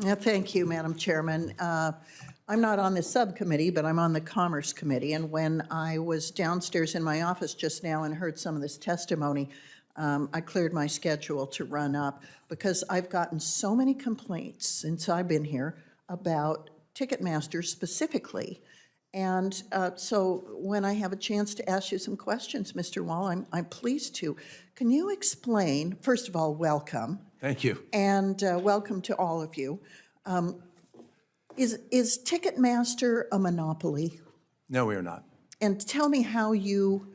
Yeah, thank you, Madam Chairman. I'm not on the subcommittee, but I'm on the Commerce Committee. And when I was downstairs in my office just now and heard some of this testimony, I cleared my schedule to run up because I've gotten so many complaints since I've been here about Ticketmaster specifically. And so when I have a chance to ask you some questions, Mr. Wall, I'm pleased to. Can you explain, first of all, welcome. Thank you. And welcome to all of you. Is Ticketmaster a monopoly? No, we are not. And tell me how you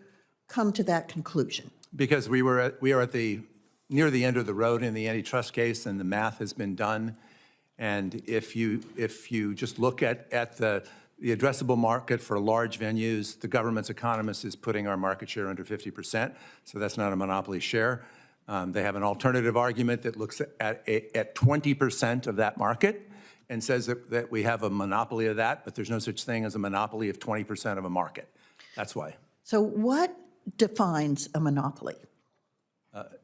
come to that conclusion. Because we are at the near the end of the road in the antitrust case, and the math has been done. And if you just look at the addressable market for large venues, the government's economist is putting our market share under 50%, so that's not a monopoly share. They have an alternative argument that looks at 20% of that market and says that we have a monopoly of that, but there's no such thing as a monopoly of 20% of a market. That's why. So what defines a monopoly?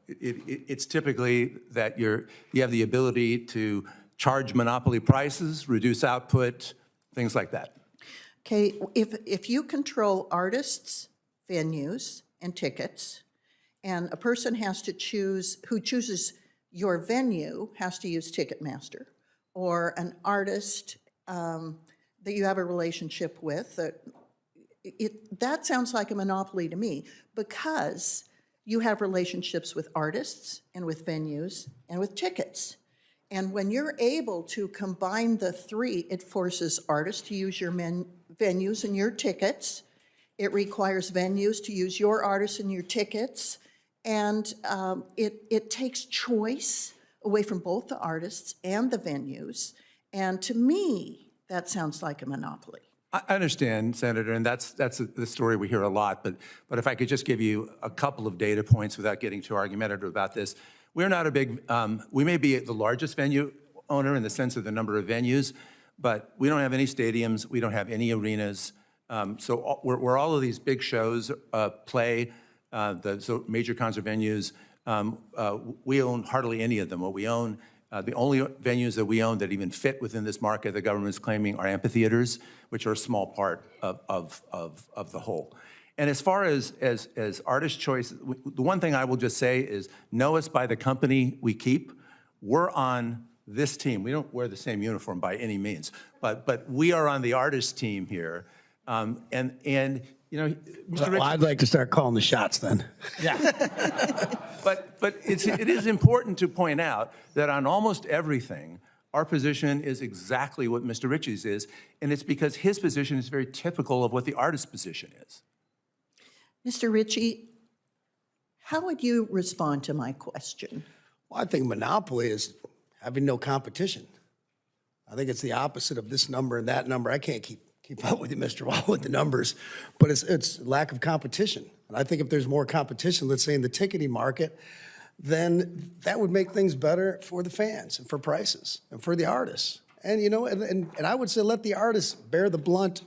It's typically that you have the ability to charge monopoly prices, reduce output, things like that. Okay, if you control artists, venues, and tickets, and a person has to choose, who chooses your venue has to use Ticketmaster, or an artist that you have a relationship with, that sounds like a monopoly to me, because you have relationshiip with artists and with venues and with tickets. And when you're able to combine the three, it forces artists to use your venues and your tickets. It requires venues to use your artists and your tickets. And it takes choice away from both the artists and the venues. And to me, that sounds like a monopoly. I understand, Senator, and that's the story we hear a lot. But if I could just give you a couple of data points without getting too argumentative about this. We're not a big, we may be the largest venue owner in the sense of the number of venues, but we don't have any stadiums, we don't have any arenas. So where all of these big shows play, so major concert venues, we own hardly any of them. What we own, the only venues that we own that even fit within this market the government is claiming are amphitheaters, which are a small part of the whole. And as far as artist choice, the one thing I will just say is know us by the company we keep. We're on this team. We don't wear the same uniform by any means, but we are on the artist team here. And you know, Well, I'd like to start calling the shots then. Yeah. but it is important to point out that on almost everything, our position is exactly what Mr. Ritchie's is, and it's because his position is very typical of what the artist's position is. Mr. Ritchie, how would you respond to my question? Well, I think monopoly is having no competition. I think it's the opposite of this number and that number. I can't keep up with you, Mr. Wall, with the numbers, but it's lack of competition. And I think if there's more competition, let's say in the ticketing market, then that would make things better for the fans and for prices and for the artists. And, you know, and I would say let the artists bear the blunt,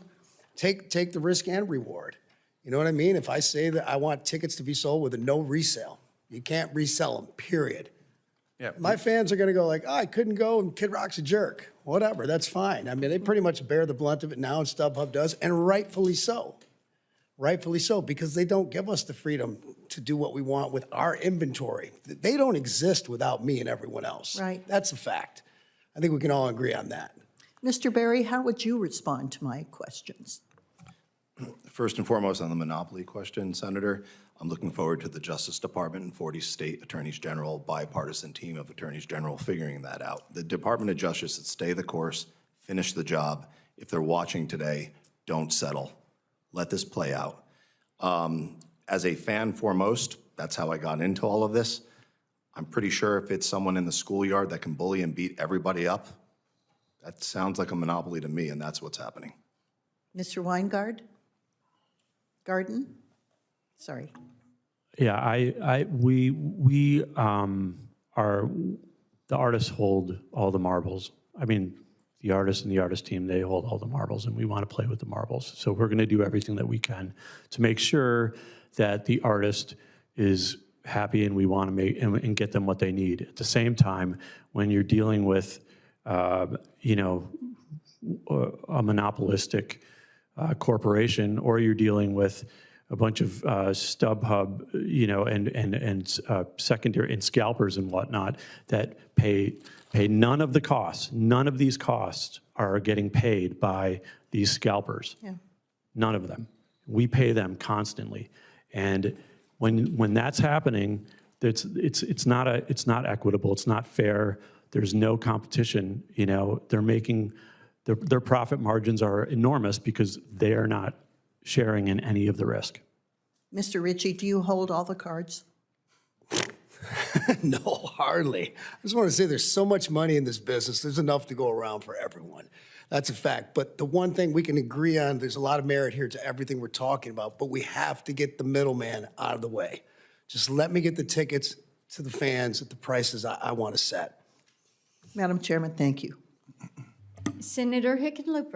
take the risk and reward. You know what I mean? If I say that I want tickets to be sold with a no resale, you can't resell them, period. Yeah. My fans are going to go like, oh, I couldn't go and Kid Rock's a jerk. Whatever, that's fine. I mean, they pretty much bear the blunt of it now, and StubHub does, and rightfully so. Rightfully so, because they don't give us the freedom to do what we want with our inventory. They don't exist without me and everyone else. Right. That's a fact. I think we can all agree on that. Mr. Berry, how would you respond to my questions? First and foremost, on the monopoly question, Senator, I'm looking forward to the Justice Department and 40 state attorneys general, bipartisan team of attorneys general figuring that out. The Department of Justice should stay the course, finish the job. If they're watching today, don't settle. Let this play out. As a fan foremost, that's how I got into all of this. I'm pretty sure if it's someone in the schoolyard that can bully and beat everybody up, that sounds like a monopoly to me, and that's what's happening. Mr. Weingard? Garden? Sorry. Yeah, we are, the artists hold all the marbles. I mean, the artists and the artist team, they hold all the marbles, and we want to play with the marbles. So we're going to do everything that we can to make sure that the artist is happy, and we want to make and get them what they need. At the same time, when you're dealing with you know, a monopolistic corporation, or you're dealing with a bunch of StubHub, you know, and secondary and scalpers and whatnot that pay none of the costs. None of these costs are getting paid by these scalpers. Yeah. None of them. We pay them constantly, and when that's happening, it's not equitable. It's not fair. There's no competition. You know, they're making their profit margins are enormous because they are not sharing in any of the risk. Mr. Ritchie, do you hold all the cards? No, hardly. I just want to say there's so much money in this business. There's enough to go around for everyone. That's a fact. But the one thing we can agree on, there's a lot of merit here to everything we're talking about, but we have to get the middleman out of the way. Just let me get the tickets to the fans at the prices I want to set. Madam Chairman, thank you. Senator Hickenlooper.